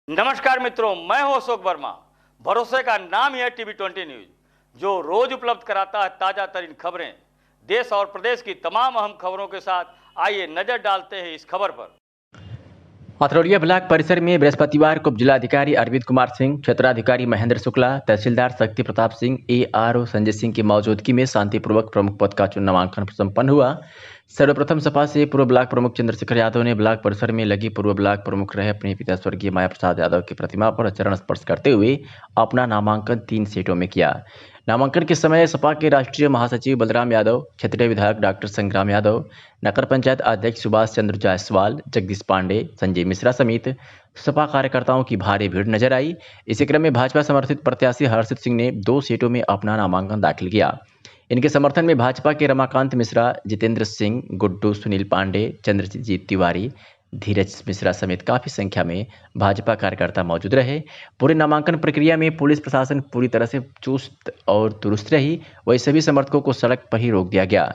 नमस्कार मित्रों, मैं हूं अशोक वर्मा। भरोसे का नाम ही है टीवी20 न्यूज, जो रोज उपलब्ध कराता है ताजा तरीन खबरें। देश और प्रदेश की तमाम अहम खबरों के साथ आइए नजर डालते हैं इस खबर पर। अथरौलिया ब्लॉक परिसर में बृहस्पतिवार को जिलाधिकारी अरविंद कुमार सिंह, क्षेत्राधिकारी महेंद्र शुक्ला, तहसीलदार शक्ति प्रताप सिंह, ARO संजय सिंह की मौजूदगी में शांतिपूर्वक प्रमुख पद का नामांकन संपन्न हुआ। सर्वप्रथम सपा से पूर्व ब्लॉक प्रमुख चंद्रशेखर यादव ने ब्लॉक परिसर में लगी पूर्व ब्लॉक प्रमुख रहे अपने पिता स्वर्गीय माया प्रसाद यादव की प्रतिमा पर चरण स्पर्श करते हुए अपना नामांकन 3 सीटों में किया। नामांकन के समय सपा के राष्ट्रीय महासचिव बलराम यादव, क्षेत्रीय विधायक डॉक्टर संग्राम यादव, नगर पंचायत अध्यक्ष सुभाष चंद्र जायसवाल, जगदीश पांडे, संजय मिश्रा समेत सपा कार्यकर्ताओं की भारी भीड़ नजर आई। इसी क्रम में भाजपा समर्थित प्रत्याशी हर्षित सिंह ने 2 सीटों में अपना नामांकन दाखिल किया। इनके समर्थन में भाजपा के रमाकांत मिश्रा, जितेंद्र सिंह, गुड्डू, सुनील पांडे, चंद्रजीत तिवारी, धीरज मिश्रा समेत काफी संख्या में भाजपा कार्यकर्ता मौजूद रहे। पूरे नामांकन प्रक्रिया में पुलिस प्रशासन पूरी तरह से चुस्त और दुरुस्त रही। वही सभी समर्थकों को सड़क पर ही रोक दिया गया।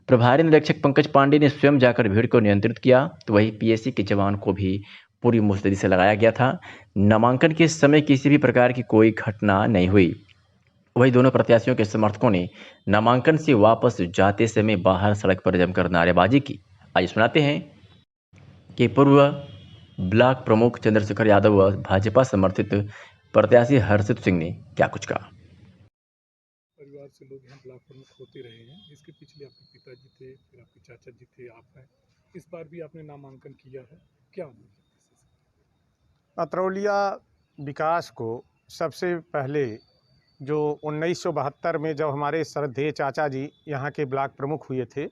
प्रभारी निरीक्षक पंकज पांडे ने स्वयं जाकर भीड़ को नियंत्रित किया, तो वही PSC के जवान को भी पूरी मुस्तैदी से लगाया गया था। नामांकन के समय किसी भी प्रकार की कोई घटना नहीं हुई। वही दोनों प्रत्याशियों के समर्थकों ने नामांकन से वापस जाते समय बाहर सड़क पर जमकर नारेबाजी की। आइए सुनाते हैं कि पूर्व ब्लॉक प्रमुख चंद्रशेखर यादव व भाजपा समर्थित प्रत्याशी हर्षित सिंह ने क्या कुछ कहा। परिवार से लोग यहाँ ब्लॉक प्रमुख होते रहे हैं। इसके पिछले आपके पिताजी थे, फिर आपके चाचा जी थे, आप हैं। इस बार भी आपने नामांकन किया है, क्या उम्मीद है? अतरौलिया विकास को सबसे पहले जो 1972 में जब हमारे श्रद्धेय चाचा जी यहाँ के ब्लॉक प्रमुख हुए थे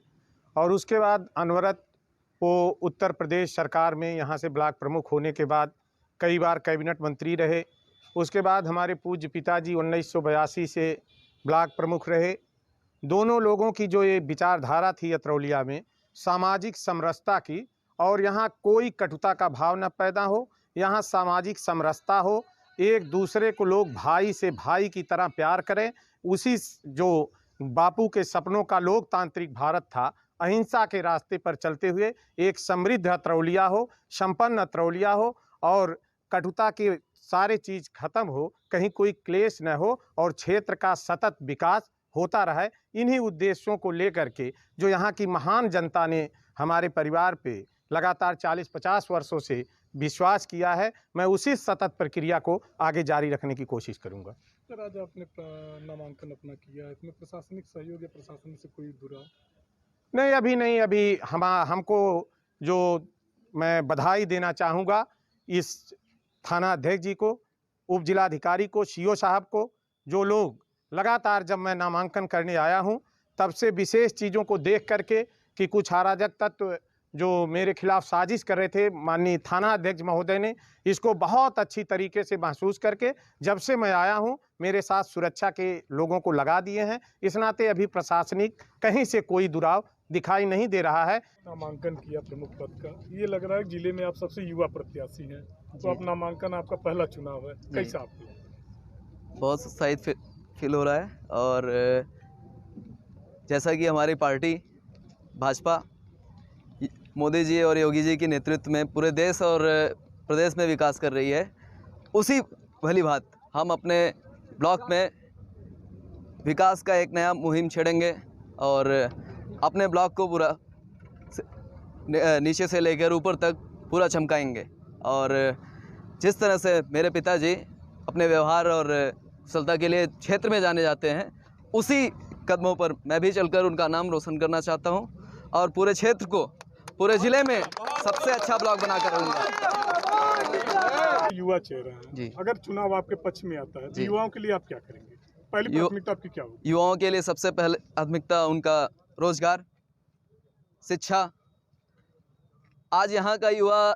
और उसके बाद अनवरत वो उत्तर प्रदेश सरकार में यहाँ से ब्लॉक प्रमुख होने के बाद कई बार कैबिनेट मंत्री रहे। उसके बाद हमारे पूज्य पिताजी 1982 से ब्लॉक प्रमुख रहे। दोनों लोगों की जो ये विचारधारा थी अतरौलिया में सामाजिक समरसता की, और यहाँ कोई कटुता का भाव न पैदा हो, यहाँ सामाजिक समरसता हो, एक दूसरे को लोग भाई से भाई की तरह प्यार करें। उसी जो बापू के सपनों का लोकतांत्रिक भारत था, अहिंसा के रास्ते पर चलते हुए एक समृद्ध अतरौलिया हो, संपन्न अतरौलिया हो और कटुता के सारे चीज़ खत्म हो, कहीं कोई क्लेश न हो और क्षेत्र का सतत विकास होता रहे। इन्हीं उद्देश्यों को लेकर के जो यहाँ की महान जनता ने हमारे परिवार पे लगातार 40-50 वर्षों से विश्वास किया है, मैं उसी सतत प्रक्रिया को आगे जारी रखने की कोशिश करूंगा। सर, आज आपने नामांकन अपना किया, इसमें प्रशासनिक सहयोग या प्रशासन से कोई दुराव? नहीं, अभी नहीं। अभी हमको जो मैं बधाई देना चाहूँगा इस थाना अध्यक्ष जी को, उप जिलाधिकारी को, CO साहब को, जो लोग लगातार जब मैं नामांकन करने आया हूँ तब से विशेष चीज़ों को देख करके कि कुछ अराजक तत्व जो मेरे खिलाफ साजिश कर रहे थे, माननीय थाना अध्यक्ष महोदय ने इसको बहुत अच्छी तरीके से महसूस करके जब से मैं आया हूं मेरे साथ सुरक्षा के लोगों को लगा दिए हैं। इस नाते अभी प्रशासनिक कहीं से कोई दुराव दिखाई नहीं दे रहा है। नामांकन किया प्रमुख पद का, ये लग रहा है जिले में आप सबसे युवा प्रत्याशी हैं, तो आप नामांकन आपका पहला चुनाव है, कैसा आपको? बहुत उत्साहित फील हो रहा है। और जैसा कि हमारी पार्टी भाजपा मोदी जी और योगी जी के नेतृत्व में पूरे देश और प्रदेश में विकास कर रही है, उसी भली भांत हम अपने ब्लॉक में विकास का एक नया मुहिम छेड़ेंगे और अपने ब्लॉक को पूरा नीचे से लेकर ऊपर तक पूरा चमकाएंगे। और जिस तरह से मेरे पिताजी अपने व्यवहार और कुशलता के लिए क्षेत्र में जाने जाते हैं, उसी कदमों पर मैं भी चलकर उनका नाम रोशन करना चाहता हूं और पूरे क्षेत्र को, पूरे जिले में सबसे अच्छा ब्लॉक बनाकर रहूंगा। युवा चेहरा है जी। अगर चुनाव आपके पक्ष में आता है तो युवाओं के लिए आप क्या करेंगे? पहली प्राथमिकता आपकी क्या होगी? युवाओं के लिए सबसे पहले प्राथमिकता उनका रोजगार, शिक्षा। आज यहाँ का युवा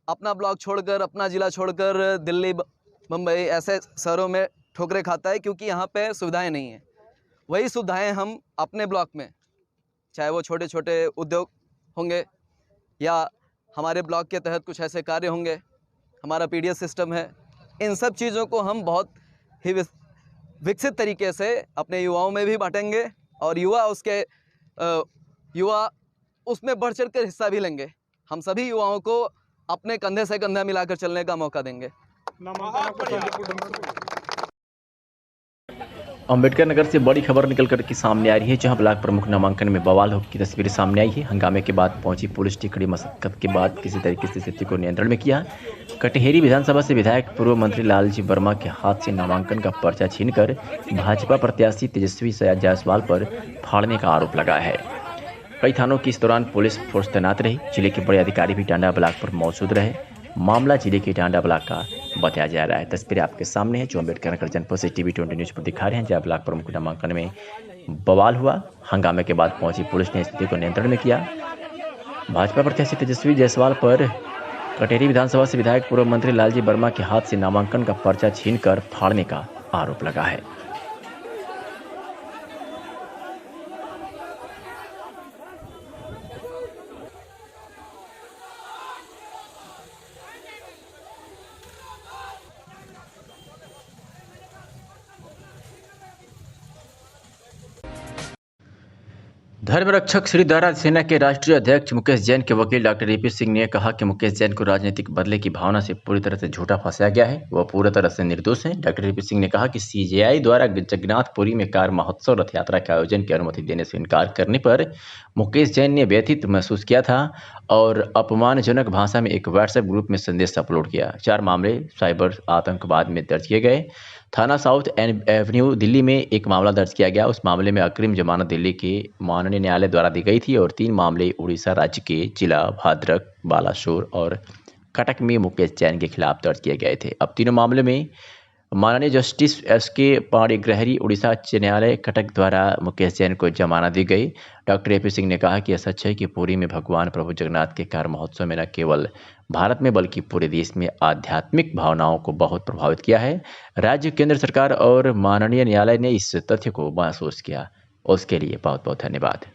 अपना ब्लॉक छोड़कर, अपना जिला छोड़कर दिल्ली, मुंबई ऐसे शहरों में ठोकरें खाता है क्योंकि यहाँ पे सुविधाएं नहीं हैं। वही सुविधाएं हम अपने ब्लॉक में, चाहे वो छोटे छोटे उद्योग होंगे या हमारे ब्लॉक के तहत कुछ ऐसे कार्य होंगे, हमारा PDS सिस्टम है, इन सब चीज़ों को हम बहुत ही विकसित तरीके से अपने युवाओं में भी बांटेंगे और युवा उसमें बढ़ चढ़ कर हिस्सा भी लेंगे। हम सभी युवाओं को अपने कंधे से कंधा मिलाकर चलने का मौका देंगे। नामांकन आपको शांतिपूर्ण ढंग से हुआ? अम्बेडकर नगर से बड़ी खबर निकल कर के सामने आ रही है, जहां ब्लॉक प्रमुख नामांकन में बवाल की तस्वीरें सामने आई है। हंगामे के बाद पहुंची पुलिस ने कड़ी मशक्कत के बाद किसी तरीके से स्थिति को नियंत्रण में किया। कटहेरी विधानसभा से विधायक पूर्व मंत्री लालजी वर्मा के हाथ से नामांकन का पर्चा छीनकर भाजपा प्रत्याशी तेजस्वी जायसवाल पर फाड़ने का आरोप लगा है। कई थानों की इस दौरान पुलिस फोर्स तैनात रही। जिले के बड़े अधिकारी भी टांडा ब्लॉक पर मौजूद रहे। मामला जिले के टांडा ब्लॉक का बताया जा रहा है। तस्वीरें आपके सामने है जो अम्बेडकर नगर जनपद से टीवी 20 न्यूज पर दिखा रहे हैं, जहां ब्लॉक प्रमुख नामांकन में बवाल हुआ। हंगामे के बाद पहुंची पुलिस ने स्थिति को नियंत्रण में किया। भाजपा प्रत्याशी तेजस्वी जायसवाल पर कटेरी विधानसभा से विधायक पूर्व मंत्री लालजी वर्मा के हाथ से नामांकन का पर्चा छीनकर फाड़ने का आरोप लगा है। धर्म रक्षक श्री दारा सेना के राष्ट्रीय अध्यक्ष मुकेश जैन के वकील डॉक्टर ईपी सिंह ने कहा कि मुकेश जैन को राजनीतिक बदले की भावना से पूरी तरह से झूठा फंसाया गया है। वह पूरी तरह से निर्दोष है। डॉक्टर ईपी सिंह ने कहा कि सीजेआई द्वारा जगन्नाथपुरी में कार महोत्सव रथ यात्रा के आयोजन की अनुमति देने से इनकार करने पर मुकेश जैन ने व्यथित महसूस किया था और अपमानजनक भाषा में एक व्हाट्सएप ग्रुप में संदेश अपलोड किया। 4 मामले साइबर आतंकवाद में दर्ज किए गए। थाना साउथ एवेन्यू दिल्ली में एक मामला दर्ज किया गया। उस मामले में अग्रिम जमानत दिल्ली के माननीय न्यायालय द्वारा दी गई थी और 3 मामले उड़ीसा राज्य के जिला भद्रक, बालासोर और कटक में मुकेश जैन के खिलाफ दर्ज किए गए थे। अब तीनों मामले में माननीय जस्टिस एसके पाणिग्रहरी उड़ीसा उच्च न्यायालय कटक द्वारा मुकेश जैन को जमानत दी गई। डॉक्टर एपी सिंह ने कहा कि यह सच है कि पुरी में भगवान प्रभु जगन्नाथ के कार महोत्सव में न केवल भारत में बल्कि पूरे देश में आध्यात्मिक भावनाओं को बहुत प्रभावित किया है। राज्य, केंद्र सरकार और माननीय न्यायालय ने इस तथ्य को महसूस किया, उसके लिए बहुत बहुत धन्यवाद।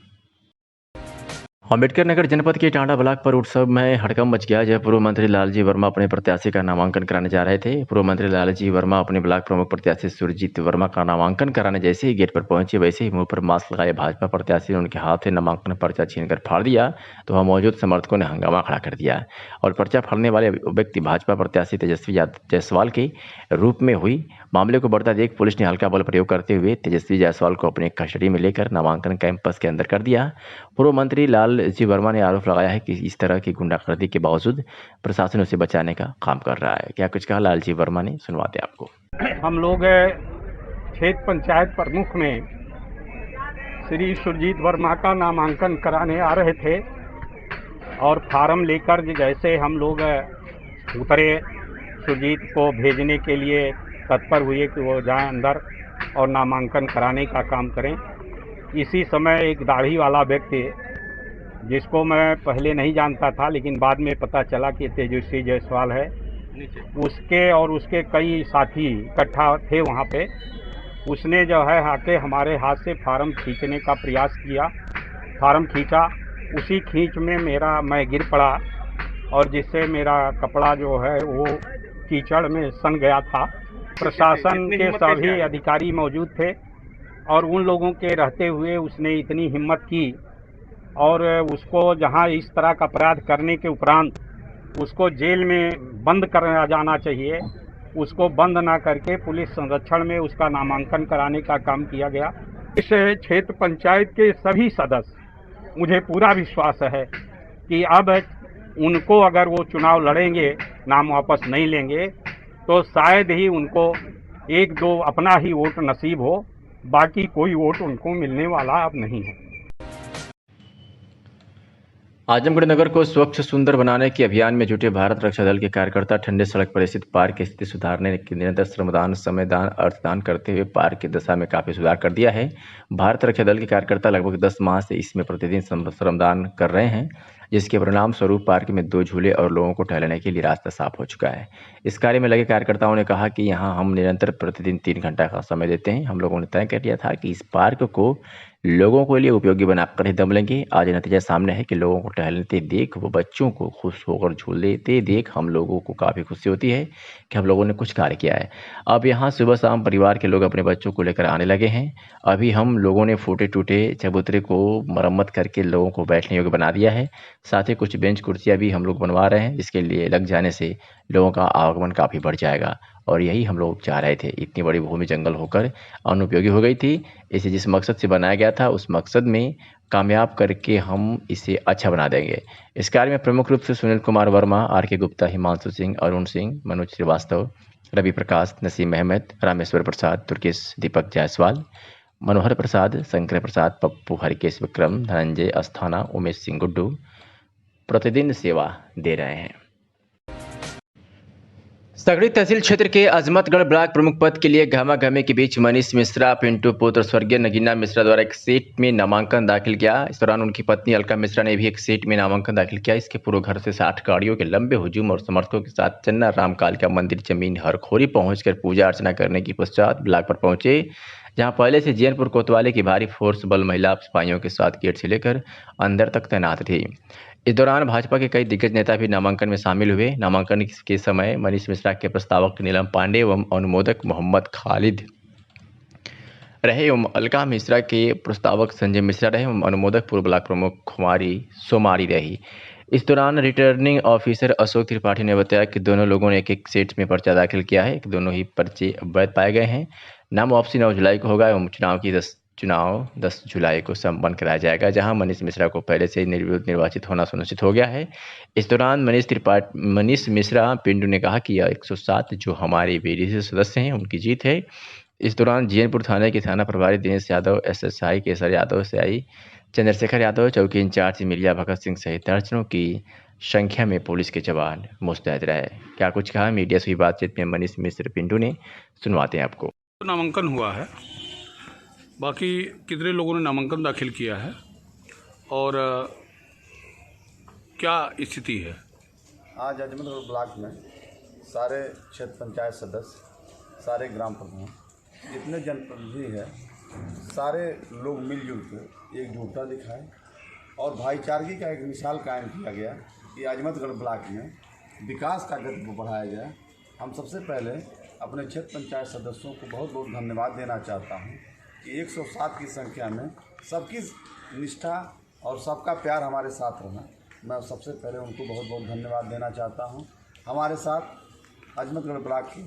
अम्बेडकर नगर जनपद के टांडा ब्लॉक पर उत्सव में हड़कंप मच गया जब पूर्व मंत्री लालजी वर्मा अपने प्रत्याशी का नामांकन कराने जा रहे थे। पूर्व मंत्री लालजी वर्मा अपने ब्लॉक प्रमुख प्रत्याशी सुरजीत वर्मा का नामांकन कराने जैसे ही गेट पर पहुंचे, वैसे ही मुंह पर मास्क लगाए भाजपा प्रत्याशी ने उनके हाथ से नामांकन पर्चा छीनकर फाड़ दिया तो वहां मौजूद समर्थकों ने हंगामा खड़ा कर दिया और पर्चा फाड़ने वाले व्यक्ति भाजपा प्रत्याशी तेजस्वी जायसवाल के रूप में हुई। मामले को बढ़ता देख पुलिस ने हल्का बल प्रयोग करते हुए तेजस्वी जायसवाल को अपने कस्टडी में लेकर नामांकन कैंपस के अंदर कर दिया। पूर्व मंत्री लालजी वर्मा ने आरोप लगाया है कि इस तरह की गुंडागर्दी के बावजूद प्रशासन उसे बचाने का काम कर रहा है। क्या कुछ कहा लालजी वर्मा ने, सुनवाते आपको। हम लोग क्षेत्र पंचायत प्रमुख में श्री सुरजीत वर्मा का नामांकन कराने आ रहे थे और फार्म लेकर जैसे हम लोग उतरे, सुरजीत को भेजने के लिए तत्पर हुए कि वो जाएं अंदर और नामांकन कराने का काम करें। इसी समय एक दाढ़ी वाला व्यक्ति, जिसको मैं पहले नहीं जानता था लेकिन बाद में पता चला कि तेजस्वी जायसवाल है, उसके और उसके कई साथी इकट्ठा थे वहाँ पे। उसने जो है आके हमारे हाथ से फार्म खींचने का प्रयास किया। फार्म खींचा, उसी खींच में मैं गिर पड़ा और जिससे मेरा कपड़ा जो है वो कीचड़ में सन गया था। प्रशासन के सभी अधिकारी मौजूद थे और उन लोगों के रहते हुए उसने इतनी हिम्मत की और उसको जहां इस तरह का अपराध करने के उपरांत उसको जेल में बंद कर जाना चाहिए, उसको बंद ना करके पुलिस संरक्षण में उसका नामांकन कराने का काम किया गया। इस क्षेत्र पंचायत के सभी सदस्य, मुझे पूरा विश्वास है कि अब उनको अगर वो चुनाव लड़ेंगे, नाम वापस नहीं लेंगे, तो शायद ही उनको 1-2 अपना ही वोट नसीब हो, बाकी कोई वोट उनको मिलने वाला अब नहीं है। आजमगढ़ नगर को स्वच्छ सुंदर बनाने के अभियान में जुटे भारत रक्षा दल के कार्यकर्ता ठंडे सड़क पर स्थित पार्क की स्थिति सुधारने के निरंतर श्रमदान, समयदान, अर्थदान करते हुए पार्क की दशा में काफी सुधार कर दिया है। भारत रक्षा दल के कार्यकर्ता लगभग 10 माह से इसमें प्रतिदिन श्रमदान कर रहे हैं, जिसके परिणाम स्वरूप पार्क में 2 झूले और लोगों को टहलने के लिए रास्ता साफ हो चुका है। इस कार्य में लगे कार्यकर्ताओं ने कहा कि यहाँ हम निरंतर प्रतिदिन 3 घंटा का समय देते हैं। हम लोगों ने तय कर लिया था कि इस पार्क को लोगों के लिए उपयोगी बनाकर ही दम लेंगे। आज नतीजा सामने है कि लोगों को टहलते देख व बच्चों को खुश होकर झूलते देख हम लोगों को काफ़ी खुशी होती है कि हम लोगों ने कुछ कार्य किया है। अब यहाँ सुबह शाम परिवार के लोग अपने बच्चों को लेकर आने लगे हैं। अभी हम लोगों ने फूटे टूटे चबूतरे को मरम्मत करके लोगों को बैठने योग्य बना दिया है। साथ ही कुछ बेंच कुर्सियाँ भी हम लोग बनवा रहे हैं, जिसके लिए लग जाने से लोगों का आवागमन काफ़ी बढ़ जाएगा और यही हम लोग चाह रहे थे। इतनी बड़ी भूमि जंगल होकर अनुपयोगी हो गई थी। इसे जिस मकसद से बनाया गया था उस मकसद में कामयाब करके हम इसे अच्छा बना देंगे। इस कार्य में प्रमुख रूप से सुनील कुमार वर्मा, आर.के. गुप्ता, हिमांशु सिंह, अरुण सिंह, मनोज श्रीवास्तव, रवि प्रकाश, नसीम अहमद, रामेश्वर प्रसाद, तुर्केश, दीपक जायसवाल, मनोहर प्रसाद, शंकर प्रसाद, पप्पू, हरिकेश विक्रम, धनंजय अस्थाना, उमेश सिंह गुड्डू प्रतिदिन सेवा दे रहे हैं। सगड़ी तहसील क्षेत्र के अजमतगढ़ ब्लॉक प्रमुख पद के लिए घमाघमी के बीच मनीष मिश्रा पिंटू पुत्र स्वर्गीय नगीना मिश्रा द्वारा एक सीट में नामांकन दाखिल किया। इस दौरान उनकी पत्नी अलका मिश्रा ने भी एक सीट में नामांकन दाखिल किया। इसके पूर्व घर से 60 गाड़ियों के लंबे हुजूम और समर्थकों के साथ चन्ना राम कालिका मंदिर जमीन हरखोरी पहुंचकर पूजा अर्चना करने की पश्चात ब्लॉक पर पहुंचे, जहां पहले से जैनपुर कोतवाली की भारी फोर्स बल महिला सिपाहियों के साथ गेट से लेकर अंदर तक तैनात थी। इस दौरान भाजपा के कई दिग्गज नेता भी नामांकन में शामिल हुए। नामांकन के समय मनीष मिश्रा के प्रस्तावक नीलम पांडे एवं अनुमोदक मोहम्मद खालिद रहे एवं अलका मिश्रा के प्रस्तावक संजय मिश्रा रहे एवं अनुमोदक पूर्व ब्लॉक प्रमुख कुमारी सोमारी रही। इस दौरान रिटर्निंग ऑफिसर अशोक त्रिपाठी ने बताया कि दोनों लोगों ने एक एक सेट में पर्चा दाखिल किया है। दोनों ही पर्चे अवैध पाए गए हैं। नाम वापसी 9 जुलाई को होगा एवं चुनाव 10 जुलाई को संपन्न कराया जाएगा, जहां मनीष मिश्रा को पहले से निर्वाचित होना सुनिश्चित हो गया है। इस दौरान मनीष मिश्रा पिंडू ने कहा कि यह 107 जो हमारे बीडीसी सदस्य हैं उनकी जीत है। इस दौरान जैनपुर थाने के थाना प्रभारी दिनेश यादव, एसएसआई केसर यादव, सीआई चंद्रशेखर यादव, चौकी इंचार्ज मिलिया भगत सिंह सहित दर्जनों की संख्या में पुलिस के जवान मुस्तैद रहे। क्या कुछ कहा मीडिया से हुई बातचीत में मनीष मिश्र पिंडू ने, सुनवाते हैं आपको। नामांकन हुआ है, बाकी कितने लोगों ने नामांकन दाखिल किया है और क्या स्थिति है? आज अजमतगढ़ ब्लॉक में सारे क्षेत्र पंचायत सदस्य, सारे ग्राम प्रधान, जितने जनप्रतिनिधि है, सारे लोग मिलजुल कर एकजुटता दिखाए और भाईचारगी का एक मिसाल कायम किया गया कि अजमतगढ़ ब्लॉक में विकास का गति को बढ़ाया गया। हम सबसे पहले अपने क्षेत्र पंचायत सदस्यों को बहुत बहुत धन्यवाद देना चाहता हूँ कि 107 की संख्या में सबकी निष्ठा और सबका प्यार हमारे साथ रहा। मैं सबसे पहले उनको बहुत बहुत धन्यवाद देना चाहता हूँ। हमारे साथ अजमतगढ़ ब्लॉक के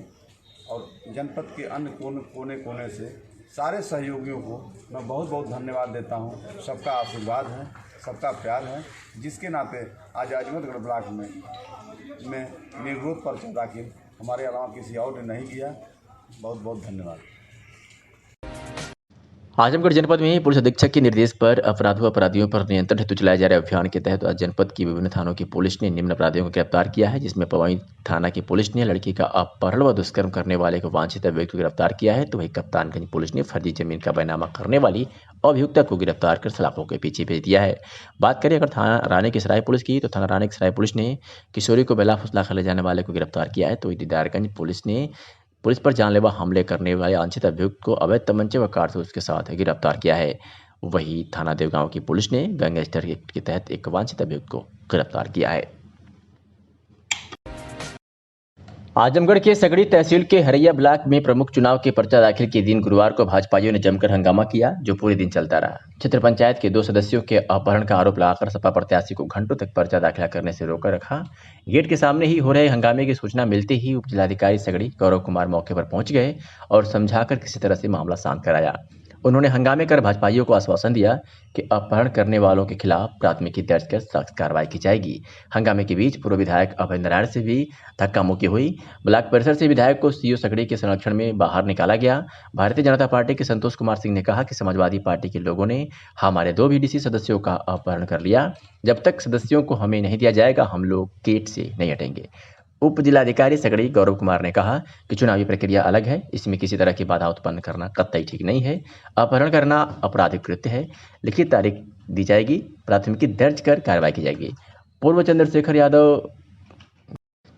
और जनपद के अन्य कोने कोने से सारे सहयोगियों को मैं बहुत बहुत धन्यवाद देता हूँ। सबका आशीर्वाद है, सबका प्यार है, जिसके नाते आज अजमतगढ़ ब्लॉक में निर्विरोध पर्चा दाखिल हमारे अलावा किसी और ने नहीं किया। बहुत बहुत धन्यवाद। आजमगढ़ जनपद में पुलिस अधीक्षक के निर्देश पर अपराधियों पर नियंत्रण हेतु चलाए जा रहे अभियान के तहत आज जनपद की विभिन्न थानों की पुलिस ने निम्न अपराधियों को गिरफ्तार किया है, जिसमें पवई थाना की पुलिस ने लड़की का अपहरण व दुष्कर्म करने वाले को वांछित व्यक्ति को गिरफ्तार किया है, तो वही कप्तानगंज पुलिस ने फर्जी जमीन का बैनामा करने वाली अभियुक्ता को गिरफ्तार कर सलाखों के पीछे भेज दिया है। बात करें अगर थाना रानी की सराय पुलिस की, तो थाना रानी की सराय पुलिस ने किशोरी को बेला फुसला कर ले जाने वाले को गिरफ्तार किया है, तो दीदारगंज पुलिस पर जानलेवा हमले करने वाले वांछित अभियुक्त को अवैध तमंचे व कारतूस के साथ गिरफ्तार किया है। वही थाना देवगांव की पुलिस ने गैंगस्टर एक्ट के तहत एक वांछित अभियुक्त को गिरफ्तार किया है। आजमगढ़ के सगड़ी तहसील के हरैया ब्लॉक में प्रमुख चुनाव के पर्चा दाखिल के दिन गुरुवार को भाजपाइयों ने जमकर हंगामा किया, जो पूरे दिन चलता रहा। क्षेत्र पंचायत के 2 सदस्यों के अपहरण का आरोप लगाकर सपा प्रत्याशी को घंटों तक पर्चा दाखिला करने से रोकर रखा। गेट के सामने ही हो रहे हंगामे की सूचना मिलते ही उप जिलाधिकारी सगड़ी गौरव कुमार मौके पर पहुंच गए और समझाकर किसी तरह से मामला शांत कराया। उन्होंने हंगामे कर भाजपाइयों को आश्वासन दिया कि अपहरण करने वालों के खिलाफ प्राथमिकी दर्ज कर सख्त कार्रवाई की जाएगी। हंगामे के बीच पूर्व विधायक अभय नारायण से भी धक्का मुक्की हुई। ब्लॉक परिसर से विधायक को सीओ सगड़ी के संरक्षण में बाहर निकाला गया। भारतीय जनता पार्टी के संतोष कुमार सिंह ने कहा कि समाजवादी पार्टी के लोगों ने हमारे 2 बीडीसी सदस्यों का अपहरण कर लिया। जब तक सदस्यों को हमें नहीं दिया जाएगा, हम लोग गेट से नहीं हटेंगे। उप जिलाधिकारी सगड़ी गौरव कुमार ने कहा कि चुनावी प्रक्रिया अलग है, इसमें किसी तरह की बाधा उत्पन्न करना कतई ठीक नहीं है। अपहरण करना आपराधिक कृत्य है। लिखित तारीख दी जाएगी, प्राथमिकी दर्ज कर कार्रवाई की जाएगी। पूर्व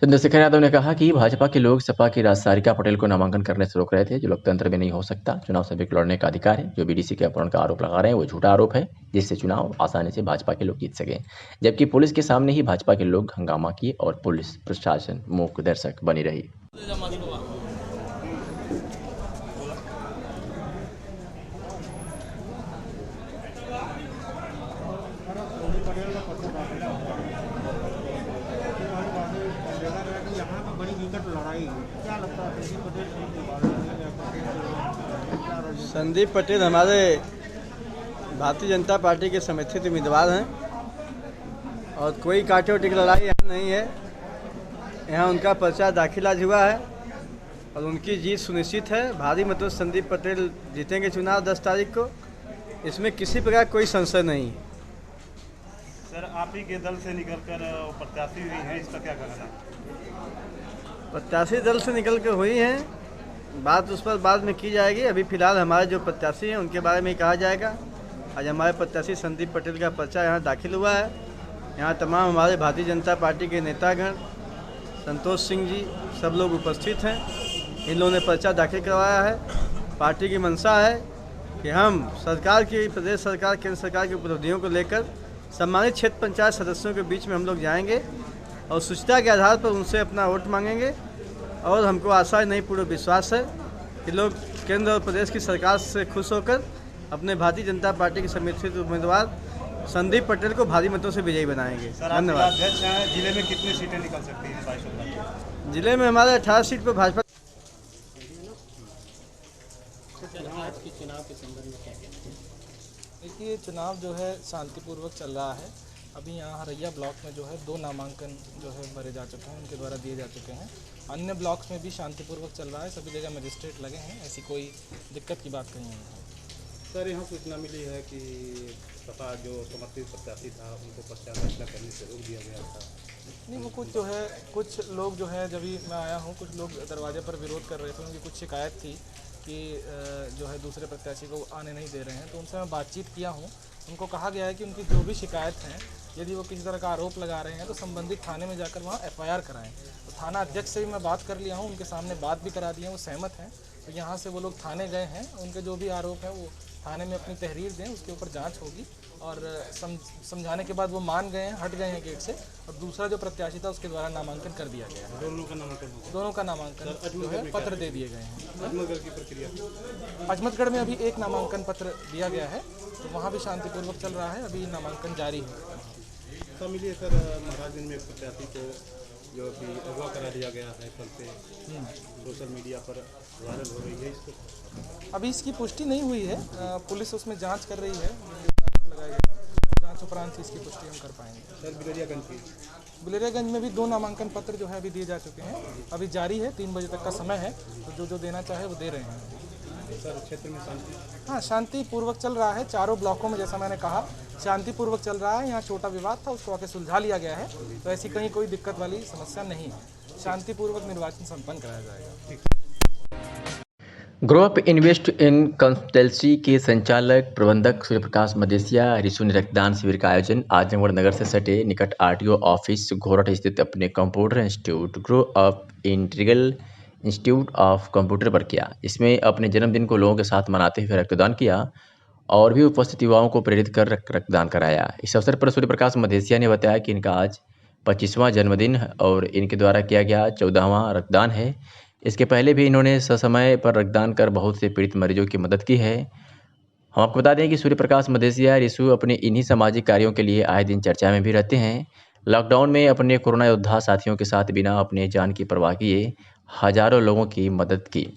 चंद्रशेखर यादव ने कहा कि भाजपा के लोग सपा की सारिका पटेल को नामांकन करने से रोक रहे थे, जो लोकतंत्र में नहीं हो सकता। चुनाव सभी को लड़ने का अधिकार है। जो बीडीसी के अपहरण का आरोप लगा रहे हैं वो झूठा आरोप है, जिससे चुनाव आसानी से भाजपा के लोग जीत सके। जबकि पुलिस के सामने ही भाजपा के लोग हंगामा किए और पुलिस प्रशासन मूक दर्शक बनी रही। संदीप पटेल हमारे भारतीय जनता पार्टी के समर्थित उम्मीदवार हैं और कोई कांटे उटे की लड़ाई यहाँ नहीं है। यहाँ उनका पर्चा दाखिल आज हुआ है और उनकी जीत सुनिश्चित है। भारी मतों से संदीप पटेल जीतेंगे चुनाव 10 तारीख को। इसमें किसी प्रकार कोई संशय नहीं। सर, आप ही के दल से निकलकर प्रत्याशी हुई हैं, इसका क्या कहना है? प्रत्याशी दल से निकल कर हुई हैं, बात उस पर बाद में की जाएगी। अभी फिलहाल हमारे जो प्रत्याशी हैं उनके बारे में ही कहा जाएगा। आज हमारे प्रत्याशी संदीप पटेल का पर्चा यहाँ दाखिल हुआ है। यहाँ तमाम हमारे भारतीय जनता पार्टी के नेतागण, संतोष सिंह जी, सब लोग उपस्थित हैं। इन लोगों ने पर्चा दाखिल करवाया है। पार्टी की मंशा है कि हम सरकार की, प्रदेश सरकार, केंद्र सरकार की उपलब्धियों को लेकर सम्मानित क्षेत्र पंचायत सदस्यों के बीच में हम लोग जाएंगे और सूचना के आधार पर उनसे अपना वोट मांगेंगे। और हमको आशा नहीं, पूरा विश्वास है कि लोग केंद्र और प्रदेश की सरकार से खुश होकर अपने भारतीय जनता पार्टी के समर्थित उम्मीदवार संदीप पटेल को भारी मतों से विजयी बनाएंगे। धन्यवाद। अध्यक्ष हैं, जिले में कितनी सीटें निकल सकती हैं? 22 जिले में हमारे 18 सीट पर भाजपा। आज के चुनाव के संबंध में क्या कहते हैं? देखिए, चुनाव जो है शांतिपूर्वक चल रहा है। अभी यहाँ हरैया ब्लॉक में जो है 2 नामांकन जो है भरे जा चुके हैं, उनके द्वारा दिए जा चुके हैं। अन्य ब्लॉक्स में भी शांतिपूर्वक चल रहा है। सभी जगह मजिस्ट्रेट लगे हैं, ऐसी कोई दिक्कत की बात कहीं नहीं है। सर, यहाँ सूचना मिली है कि सपा जो समर्थित प्रत्याशी था उनको पर्चा दाखिल करने से रोक दिया गया था। नहीं, वो कुछ जो है, कुछ लोग जो है, जब भी मैं आया हूँ, कुछ लोग दरवाजे पर विरोध कर रहे थे। उनकी कुछ शिकायत थी कि जो है दूसरे प्रत्याशी को आने नहीं दे रहे हैं। तो उनसे मैं बातचीत किया हूँ। उनको कहा गया है कि उनकी जो भी शिकायत हैं, यदि वो किसी तरह का आरोप लगा रहे हैं तो संबंधित थाने में जाकर वहाँ FIR कराएं। तो थाना अध्यक्ष से भी मैं बात कर लिया हूँ, उनके सामने बात भी करा दी है, वो सहमत हैं। तो यहाँ से वो लोग थाने गए हैं। उनके जो भी आरोप हैं वो थाने में अपनी तहरीर दें, उसके ऊपर जांच होगी और समझाने के बाद वो मान गए हैं, हट गए हैं गेट से। और दूसरा जो प्रत्याशी था उसके द्वारा नामांकन कर दिया गया है। दोनों का नामांकन जो है पत्र दे दिए गए हैं। अजमतगढ़ की प्रक्रिया, अजमतगढ़ में अभी एक नामांकन पत्र दिया गया है, तो वहाँ भी शांतिपूर्वक चल रहा है। अभी नामांकन जारी है। तो मिली है सर, महाराजगंज में एक प्रत्याशी को जो कि अगवा करा दिया गया है, कल से सोशल मीडिया पर वायरल हो रही है। इसको अभी इसकी पुष्टि नहीं हुई है, पुलिस उसमें जांच कर रही है। जांच उपरांत इसकी पुष्टि हम कर पाएंगे। सर, गुलेरियागंज में भी 2 नामांकन पत्र जो है अभी दिए जा चुके हैं। अभी जारी है, 3 बजे तक का समय है। तो जो देना चाहे वो दे रहे हैं। सर, क्षेत्र में शांति? हाँ, शांतिपूर्वक चल रहा है। चारों ब्लॉकों में जैसा मैंने कहा शांतिपूर्वक चल रहा है। यहाँ छोटा विवाद था, उसको आके सुलझा लिया गया है। तो ऐसी कहीं कोई दिक्कत वाली समस्या नहीं है। शांतिपूर्वक निर्वाचन संपन्न कराया जाएगा। Grow up invest in consultancy के संचालक प्रबंधक सूर्यप्रकाश मदेसिया रिसु ने रक्तदान शिविर का आयोजन आजमगढ़ नगर से सटे निकट RTO ऑफिस घोरट स्थित अपने computer institute grow up integral institute of computer पर किया। इसमें अपने जन्मदिन को लोगों के साथ मनाते हुए रक्तदान किया और भी उपस्थित युवाओं को प्रेरित कर रक्तदान कराया। इस अवसर पर सूर्यप्रकाश मदेसिया ने बताया कि इनका आज 25वां जन्मदिन और इनके द्वारा किया गया 14वां रक्तदान है। इसके पहले भी इन्होंने ससमय पर रक्तदान कर बहुत से पीड़ित मरीजों की मदद की है। हम आपको बता दें कि सूर्यप्रकाश मदेसिया रिसु अपने इन्हीं सामाजिक कार्यों के लिए आए दिन चर्चा में भी रहते हैं। लॉकडाउन में अपने कोरोना योद्धा साथियों के साथ बिना अपने जान की परवाह किए हजारों लोगों की मदद की।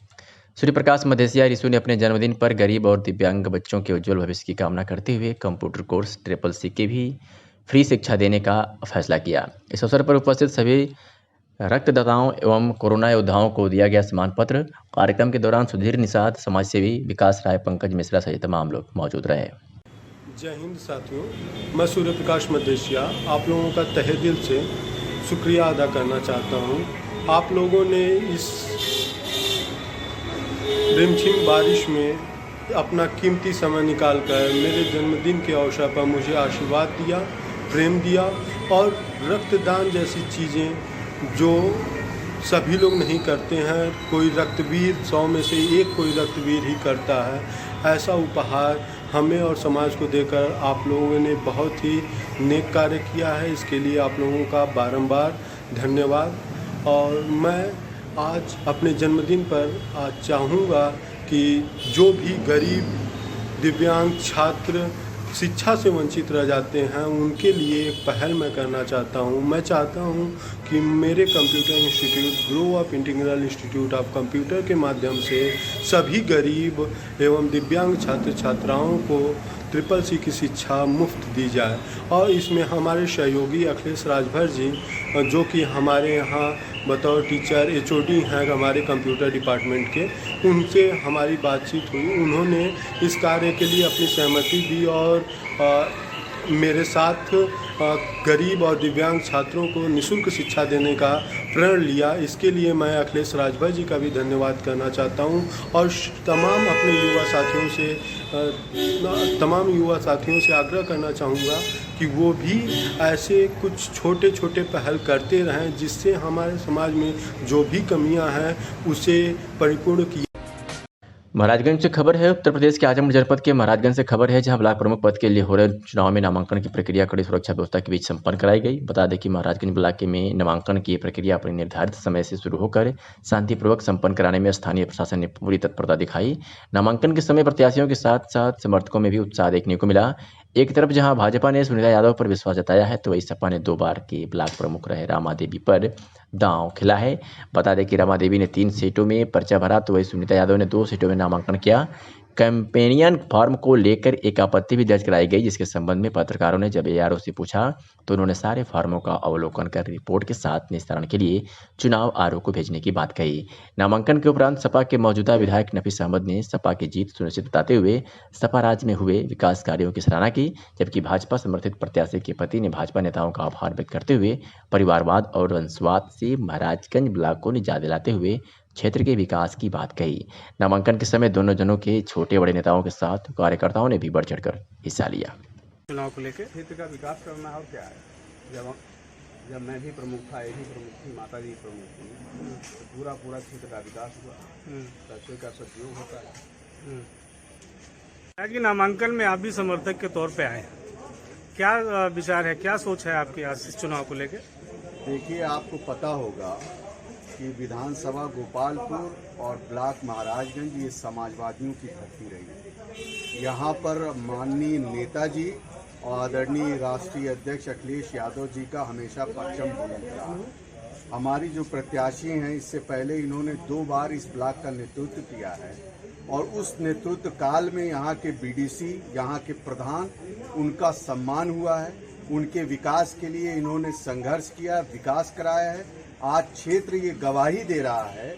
सूर्यप्रकाश मदेसिया रिसु ने अपने जन्मदिन पर गरीब और दिव्यांग बच्चों के उज्जवल भविष्य की कामना करते हुए कंप्यूटर कोर्स CCC के भी फ्री शिक्षा देने का फैसला किया। इस अवसर पर उपस्थित सभी रक्तदाताओं एवं कोरोना योद्धाओं को दिया गया सम्मान पत्र। कार्यक्रम के दौरान सुधीर निषाद, समाजसेवी विकास राय, पंकज मिश्रा सहित तमाम लोग मौजूद रहे। जय हिंद साथियों, मैं सूर्यप्रकाश मदेसिया आप लोगों का तहे दिल से शुक्रिया अदा करना चाहता हूं। आप लोगों ने इस रिमझिम बारिश में अपना कीमती समय निकालकर मेरे जन्मदिन के अवसर पर मुझे आशीर्वाद दिया, प्रेम दिया और रक्तदान जैसी चीज़ें जो सभी लोग नहीं करते हैं। कोई रक्तवीर 100 में से एक कोई रक्तवीर ही करता है। ऐसा उपहार हमें और समाज को देकर आप लोगों ने बहुत ही नेक कार्य किया है। इसके लिए आप लोगों का बारंबार धन्यवाद। और मैं आज अपने जन्मदिन पर आज चाहूँगा कि जो भी गरीब दिव्यांग छात्र शिक्षा से वंचित रह जाते हैं उनके लिए एक पहल मैं करना चाहता हूं। मैं चाहता हूं कि मेरे computer institute glow up integral institute of computer के माध्यम से सभी गरीब एवं दिव्यांग छात्र छात्राओं को CCC की शिक्षा मुफ्त दी जाए। और इसमें हमारे सहयोगी अखिलेश राजभर जी जो कि हमारे यहाँ बतौर टीचर HOD हैं हमारे कंप्यूटर डिपार्टमेंट के, उनसे हमारी बातचीत हुई। उन्होंने इस कार्य के लिए अपनी सहमति दी और मेरे साथ गरीब और दिव्यांग छात्रों को निःशुल्क शिक्षा देने का प्रण लिया। इसके लिए मैं अखिलेश राजभर जी का भी धन्यवाद करना चाहता हूं और तमाम अपने युवा साथियों से आग्रह करना चाहूँगा कि वो भी ऐसे कुछ छोटे छोटे पहल करते रहें जिससे हमारे समाज में जो भी कमियां हैं उसे परिपूर्ण किया। महाराजगंज से खबर है। उत्तर प्रदेश के आजमगढ़ जनपद के महाराजगंज से खबर है, जहां ब्लॉक प्रमुख पद के लिए हो रहे चुनाव में नामांकन की प्रक्रिया कड़ी सुरक्षा व्यवस्था के बीच संपन्न कराई गई। बता दें कि महाराजगंज ब्लॉक में नामांकन की प्रक्रिया अपने निर्धारित समय से शुरू होकर शांतिपूर्वक संपन्न कराने में स्थानीय प्रशासन ने पूरी तत्परता दिखाई। नामांकन के समय प्रत्याशियों के साथ साथ समर्थकों में भी उत्साह देखने को मिला। एक तरफ जहां भाजपा ने सुनीता यादव पर विश्वास जताया है, तो वही सपा ने 2 बार के ब्लॉक प्रमुख रहे रमा देवी पर दांव खिला है। बता दें कि रमा देवी ने 3 सीटों में पर्चा भरा, तो वही सुनीता यादव ने 2 सीटों में नामांकन किया। कैंपेनियन फॉर्म को लेकर एक आपत्ति भी दर्ज कराई गई, जिसके संबंध में पत्रकारों ने जब ARO से पूछा तो उन्होंने सारे फॉर्मों का अवलोकन कर रिपोर्ट के साथ निस्तारण के लिए चुनाव आयोग को भेजने की बात कही। नामांकन के उपरांत सपा के मौजूदा विधायक नफीस अहमद ने सपा की जीत सुनिश्चित बताते हुए सपा राज्य में हुए विकास कार्यों की सराहना की, जबकि भाजपा समर्थित प्रत्याशी के पति ने भाजपा नेताओं का आभार व्यक्त करते हुए परिवारवाद और वंशवाद से महाराजगंज ब्लॉक को निजात दिलाते हुए क्षेत्र के विकास की बात कही। नामांकन के समय दोनों जनों के छोटे बड़े नेताओं के साथ कार्यकर्ताओं ने भी बढ़ चढ़कर हिस्सा लिया। चुनाव को लेकर क्षेत्र का विकास करना और क्या है। जब मैं भी प्रमुख था, ये भी प्रमुख थी, माता जी प्रमुख थी, तो पूरा क्षेत्र का विकास हुआ, पैसे का सदुपयोग होता है। आज के नामांकन में आप भी समर्थक के तौर पे आए, क्या विचार है, क्या सोच है आपकी आज इस चुनाव को लेकर? देखिए, आपको पता होगा कि विधानसभा गोपालपुर और ब्लॉक महाराजगंज ये समाजवादियों की धरती रही है। यहाँ पर माननीय नेताजी और आदरणीय राष्ट्रीय अध्यक्ष अखिलेश यादव जी का हमेशा परचम बुलंद रहा। हमारी जो प्रत्याशी हैं, इससे पहले इन्होंने 2 बार इस ब्लॉक का नेतृत्व किया है और उस नेतृत्व काल में यहाँ के BDC, यहाँ के प्रधान, उनका सम्मान हुआ है। उनके विकास के लिए इन्होंने संघर्ष किया, विकास कराया है। आज क्षेत्र ये गवाही दे रहा है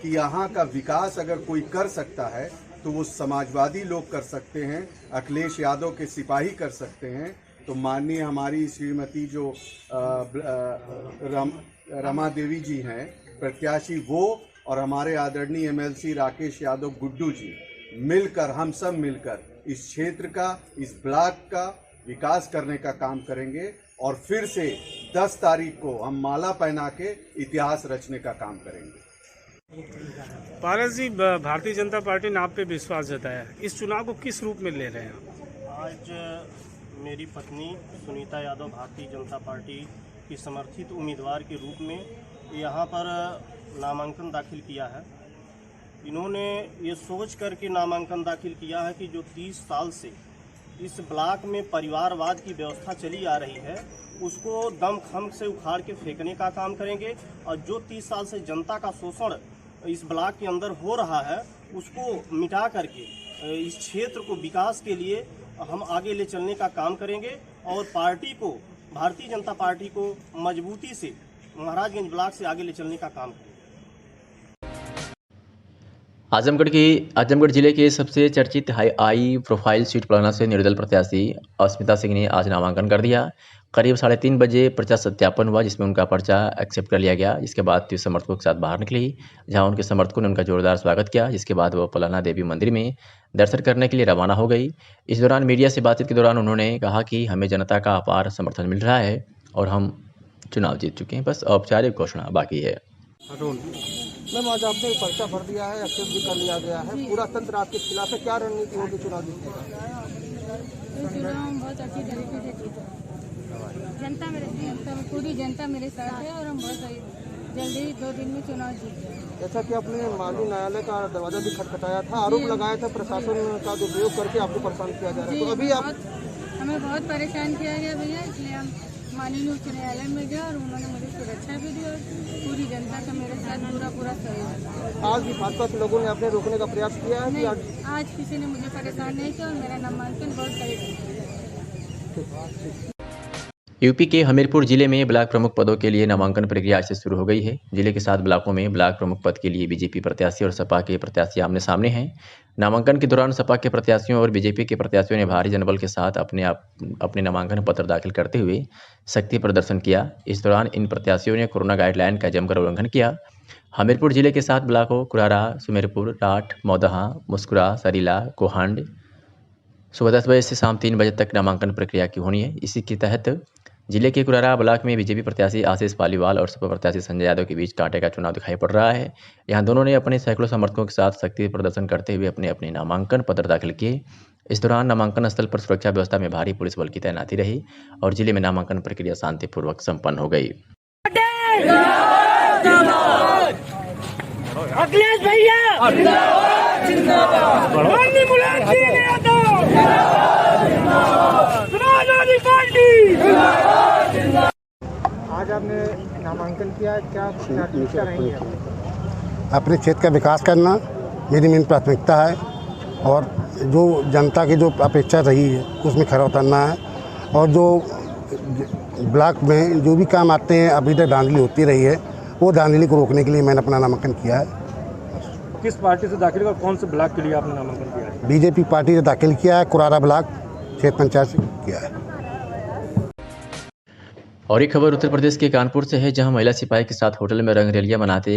कि यहाँ का विकास अगर कोई कर सकता है तो वो समाजवादी लोग कर सकते हैं, अखिलेश यादव के सिपाही कर सकते हैं। तो माननीय हमारी श्रीमती जो रमा देवी जी हैं प्रत्याशी, वो और हमारे आदरणीय MLC राकेश यादव गुड्डू जी मिलकर, हम सब मिलकर इस क्षेत्र का, इस ब्लॉक का विकास करने का काम करेंगे और फिर से 10 तारीख को हम माला पहना के इतिहास रचने का काम करेंगे। पारस जी, भारतीय जनता पार्टी ने आप पे विश्वास जताया है, इस चुनाव को किस रूप में ले रहे हैं आप? आज मेरी पत्नी सुनीता यादव भारतीय जनता पार्टी की समर्थित उम्मीदवार के रूप में यहाँ पर नामांकन दाखिल किया है। इन्होंने ये सोच करके नामांकन दाखिल किया है कि जो 30 साल से इस ब्लॉक में परिवारवाद की व्यवस्था चली आ रही है, उसको दमखम से उखाड़ के फेंकने का काम करेंगे और जो 30 साल से जनता का शोषण इस ब्लॉक के अंदर हो रहा है, उसको मिटा करके इस क्षेत्र को विकास के लिए हम आगे ले चलने का काम करेंगे और पार्टी को, भारतीय जनता पार्टी को मजबूती से महाराजगंज ब्लॉक से आगे ले चलने का काम करेंगे। आजमगढ़ जिले के सबसे चर्चित हाई प्रोफाइल सीट पलना से निर्दल प्रत्याशी अस्मिता सिंह ने आज नामांकन कर दिया। करीब 3:30 बजे पर्चा सत्यापन हुआ, जिसमें उनका पर्चा एक्सेप्ट कर लिया गया। जिसके बाद तीव्र समर्थकों के साथ बाहर निकली, जहां उनके समर्थकों ने उनका जोरदार स्वागत किया। जिसके बाद वह पलना देवी मंदिर में दर्शन करने के लिए रवाना हो गई। इस दौरान मीडिया से बातचीत के दौरान उन्होंने कहा कि हमें जनता का अपार समर्थन मिल रहा है और हम चुनाव जीत चुके हैं। बस औपचारिक घोषणा बाकी है। मैम, आज आपने पर्चा भर दिया है, एक्सेप्ट भी कर लिया गया है, पूरा तंत्र आपके खिलाफ है, क्या रणनीति होगी चुनाव जीतने का? चुनाव बहुत अच्छी तरीके से जीते, पूरी जनता मेरे साथ है और हम बहुत जल्दी 2 दिन में चुनाव जीत गए। जैसा कि आपने माननीय न्यायालय का दरवाजा भी खटखटाया था, आरोप लगाया था प्रशासन का दुरुपयोग करके आपको परेशान किया जा रहा है, तो अभी आप हमें बहुत परेशान किया गया भैया, इसलिए हम माननीय उच्च न्यायालय में गए और उन्होंने मुझे सुरक्षा भी दी और पूरी जनता का मेरे साथ पूरा सहयोग। आज भी भाजपा के लोगों ने अपने रोकने का प्रयास किया है? आज किसी ने मुझे परेशान नहीं किया और मेरा नामांकन बहुत सही है। यूपी के हमीरपुर जिले में ब्लॉक प्रमुख पदों के लिए नामांकन प्रक्रिया आज से शुरू हो गई है। जिले के 7 ब्लॉकों में ब्लॉक प्रमुख पद के लिए बीजेपी प्रत्याशी और सपा के प्रत्याशी आमने सामने हैं। नामांकन के दौरान सपा के प्रत्याशियों और बीजेपी के प्रत्याशियों ने भारी जनबल के साथ अपने नामांकन पत्र दाखिल करते हुए शक्ति प्रदर्शन किया। इस दौरान इन प्रत्याशियों ने कोरोना गाइडलाइन का जमकर उल्लंघन किया। हमीरपुर जिले के 7 ब्लॉकों कुरारा, सुमेरपुर, राठ, मौदहा, मुस्कुरा, सरीला, कोहंड सुबह 10 बजे से शाम 3 बजे तक नामांकन प्रक्रिया की होनी है। इसी के तहत जिले के कुरारा ब्लॉक में बीजेपी प्रत्याशी आशीष पालीवाल और सपा प्रत्याशी संजय यादव के बीच कांटे का चुनाव दिखाई पड़ रहा है। यहां दोनों ने अपने सैकड़ों समर्थकों के साथ शक्ति प्रदर्शन करते हुए अपने नामांकन पत्र दाखिल किए। इस दौरान नामांकन स्थल पर सुरक्षा व्यवस्था में भारी पुलिस बल की तैनाती रही और जिले में नामांकन प्रक्रिया शांतिपूर्वक संपन्न हो गई। अखिलेश भैया आज आपने नामांकन किया, क्या प्राथमिकता रहेंगी? अपने क्षेत्र का विकास करना मेरी मेन प्राथमिकता है और जो जनता की जो अपेक्षा रही है उसमें खरा उतरना है और जो ब्लॉक में जो भी काम आते हैं अभी तक धांधली होती रही है वो धांधली को रोकने के लिए मैंने अपना नामांकन किया है। किस पार्टी से दाखिल और कौन से ब्लॉक के लिए आपने नामांकन किया है? बीजेपी पार्टी से दाखिल किया है, कुरारा ब्लॉक क्षेत्र पंचायत से किया है। और एक खबर उत्तर प्रदेश के कानपुर से है, जहां महिला सिपाही के साथ होटल में रंगरलियां मनाते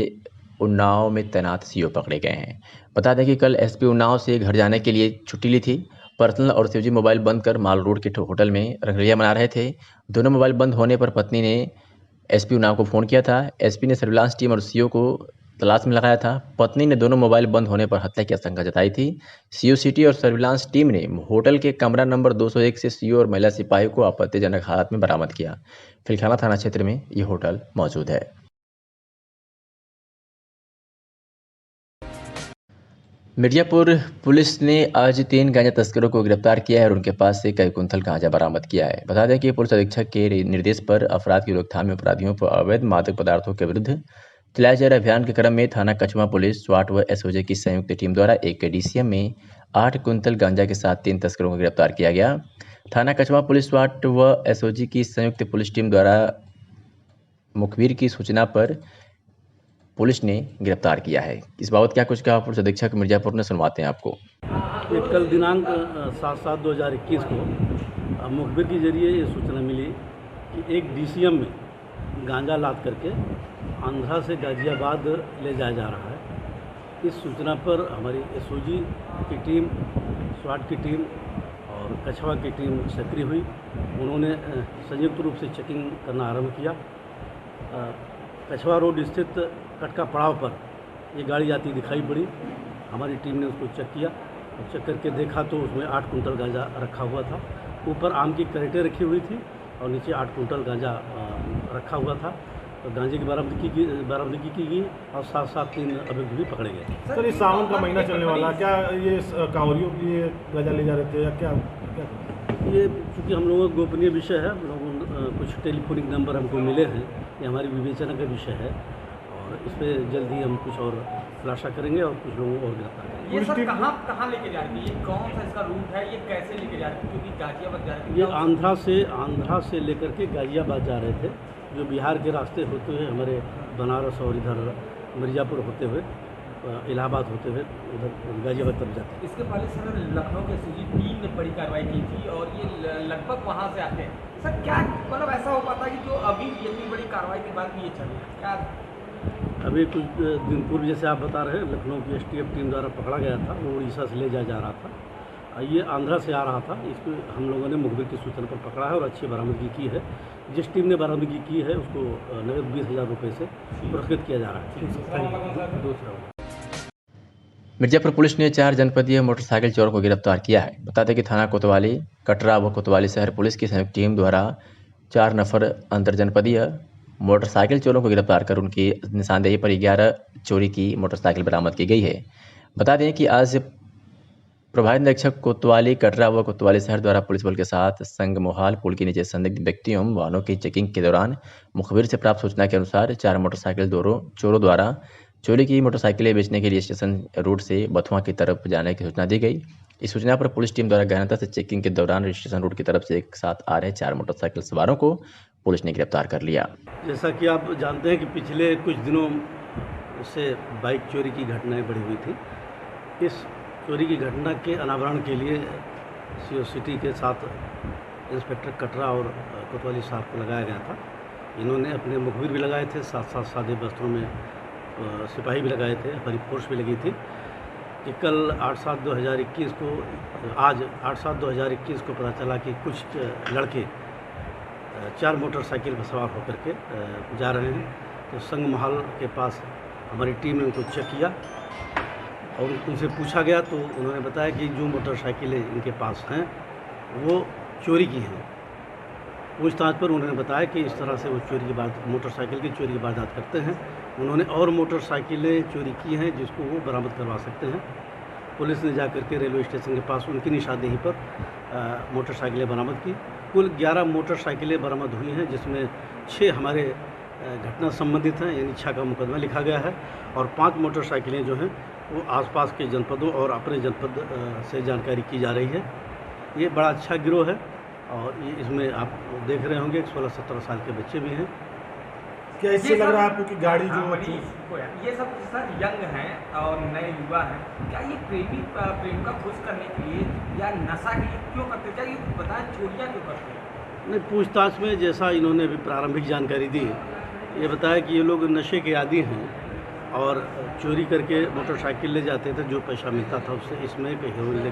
उन्नाव में तैनात सीओ पकड़े गए हैं। बता दें कि कल एसपी उन्नाव से घर जाने के लिए छुट्टी ली थी। पर्सनल और शिवजी मोबाइल बंद कर माल रोड के होटल में रंगरलियां मना रहे थे। दोनों मोबाइल बंद होने पर पत्नी ने एसपी उन्नाव को फ़ोन किया था। एसपी ने सर्विलांस टीम और सीओ को तलाश में लगाया था। पत्नी ने दोनों मोबाइल बंद होने पर हत्या की आशंका जताई थी। सीओ सिटी और सर्विलांस टीम ने होटल के कमरा नंबर 201 से सीओ और महिला सिपाही को आपत्तिजनक हालत में बरामद किया। फिलखाना थाना क्षेत्र में ये होटल मौजूद है। मिर्जापुर पुलिस ने आज 3 गांजा तस्करों को गिरफ्तार किया है और उनके पास से कई कुंतल गांजा बरामद किया है। बता दें कि पुलिस अधीक्षक के निर्देश पर अपराध की रोकथाम में अपराधियों पर अवैध मादक पदार्थों के विरुद्ध चलाए जा रहे अभियान के क्रम में थाना कछवा पुलिस, स्वाट व एसओजी की संयुक्त टीम द्वारा एक डीसीएम में 8 कुंतल गांजा के साथ 3 तस्करों को गिरफ्तार किया गया। थाना कछवा पुलिस, स्वाट व एसओजी की संयुक्त पुलिस टीम द्वारा मुखबिर की सूचना पर पुलिस ने गिरफ्तार किया है। इस बाबत क्या कुछ कहा पुलिस अधीक्षक मिर्जापुर ने, सुनवाते हैं आपको। कल दिनांक 7/7/2021 को मुखबिर के जरिए ये सूचना मिली कि एक डीसीएम में गांजा लाद करके आंध्रा से गाजियाबाद ले जाया जा रहा है। इस सूचना पर हमारी एसओजी की टीम, स्वाट की टीम और कछवा की टीम सक्रिय हुई। उन्होंने संयुक्त रूप से चेकिंग करना आरंभ किया। कछवा रोड स्थित कटका पड़ाव पर ये गाड़ी आती दिखाई पड़ी। हमारी टीम ने उसको चेक किया और चेक करके देखा तो उसमें 8 कुंटल गांजा रखा हुआ था। ऊपर आम की कैरेटें रखी हुई थी और नीचे 8 कुंटल गांजा रखा हुआ था। तो गांजे की बरामदगी की गई और साथ साथ 3 अभियुक्त भी पकड़े गए। सर, इस सावन का महीना चलने वाला, क्या ये कांवरियों के लिए गांजा ले जा रहे थे या क्या? ये चूँकि हम लोगों का गोपनीय विषय है, हम लोगों कुछ टेलीफोनिक नंबर हमको मिले हैं, ये हमारी विवेचना का विषय है और इस पर जल्द ही हम कुछ और खुलासा करेंगे और कुछ लोगों को और गिरफ्तार करेंगे। ये सर कहाँ लेके जा रही है? ये कौन सा इसका रूट है? ये कैसे लेके जा रही है? क्योंकि गाजियाबाद जा रही है। ये आंध्रा से लेकर के गाजियाबाद जा रहे थे, जो बिहार के रास्ते होते हुए हमारे बनारस और इधर मिर्ज़ापुर होते हुए इलाहाबाद होते हुए उधर गाजियाबाद तक जाते हैं। इसके पहले सर लखनऊ के एसओजी टीम ने बड़ी कार्रवाई की थी और ये लगभग वहाँ से आते हैं। सर क्या मतलब ऐसा हो पाता है कि जो अभी इतनी बड़ी कार्रवाई के बाद भी ये चल रहा है क्या? अभी कुछ दिन पूर्व जैसे आप बता रहे हैं, लखनऊ की एसटीएफ टीम द्वारा पकड़ा गया था, वो उड़ीसा से ले जाया जा रहा था ये आंध्रा से आ रहा था। इसको हम लोगों ने मुखबिर की सूचना पर पकड़ा है और अच्छी बरामदगी की है। जिस टीम ने बरामदगी की है उसको नगद 20,000 रुपये से पुरस्कृत किया जा रहा है। दूसरा मिर्जापुर पुलिस ने 4 जनपदीय मोटरसाइकिल चोरों को गिरफ्तार किया है। बता दें कि थाना कोतवाली, कटरा व कोतवाली शहर पुलिस की संयुक्त टीम द्वारा 4 नफर अंतरजनपदीय मोटरसाइकिल चोरों को गिरफ्तार कर उनकी निशानदेही पर 11 चोरी की मोटरसाइकिल बरामद की गई है। बता दें कि आज प्रभारी निरीक्षक कोतवाली, कटरा व कोतवाली शहर द्वारा पुलिस बल के साथ संगमोहाल पुल के नीचे संदिग्ध व्यक्तियों वाहनों की चेकिंग के दौरान मुखबिर से प्राप्त सूचना के अनुसार 4 मोटरसाइकिल चोरों द्वारा चोरी की मोटरसाइकिलें बेचने के लिए स्टेशन रूट से बथुआ की तरफ जाने की सूचना दी गई। इस सूचना पर पुलिस टीम द्वारा गहनता से चेकिंग के दौरान स्टेशन रूट की तरफ से एक साथ आ रहे 4 मोटरसाइकिल सवारों को पुलिस ने गिरफ्तार कर लिया। जैसा कि आप जानते हैं कि पिछले कुछ दिनों से बाइक चोरी की घटनाएं बढ़ी हुई थी। इस चोरी की घटना के अनावरण के लिए CO सिटी के साथ इंस्पेक्टर कटरा और कोतवाली साहब को लगाया गया था। इन्होंने अपने मुखबिर भी लगाए थे, साथ साथ सादे वस्त्रों में सिपाही भी लगाए थे, हमारी फोर्स भी लगी थी कि कल 8/7/2021 को आज 8/7/2021 को पता चला कि कुछ लड़के 4 मोटरसाइकिल पर सवार होकर के जा रहे हैं। तो संगमहल के पास हमारी टीम ने उनको चेक किया और उनसे पूछा गया तो उन्होंने बताया कि जो मोटरसाइकिलें इनके पास हैं वो चोरी की हैं। पूछताछ पर उन्होंने बताया कि इस तरह से वो मोटरसाइकिल की चोरी की वारदात करते हैं। उन्होंने और मोटरसाइकिलें चोरी की हैं जिसको वो बरामद करवा सकते हैं। पुलिस ने जाकर के रेलवे स्टेशन के पास उनकी निशानदेही पर मोटरसाइकिलें बरामद की। कुल 11 मोटरसाइकिलें बरामद हुई हैं जिसमें 6 हमारे घटना संबंधित हैं, यानी 6 का मुकदमा लिखा गया है और 5 मोटरसाइकिलें जो हैं वो आसपास के जनपदों और अपने जनपद से जानकारी की जा रही है। ये बड़ा अच्छा गिरोह है और ये इसमें आप देख रहे होंगे 16-17 साल के बच्चे भी हैं। क्या इससे लग रहा है आपको कि गाड़ी जो ये सब सर यंग हैं और नए युवा हैं, क्या ये प्रेम का खुश करने के लिए या नशा के लिए क्यों करते हैं? क्या ये बताएं, चोरियाँ क्यों करते हैं? नहीं, पूछताछ में जैसा इन्होंने अभी प्रारंभिक जानकारी दी, ये बताया कि ये लोग नशे के आदी हैं और चोरी करके मोटरसाइकिल ले जाते थे, जो पैसा मिलता था उससे इसमें हेरोइन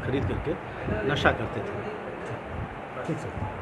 खरीद करके नशा करते थे। ठीक सर।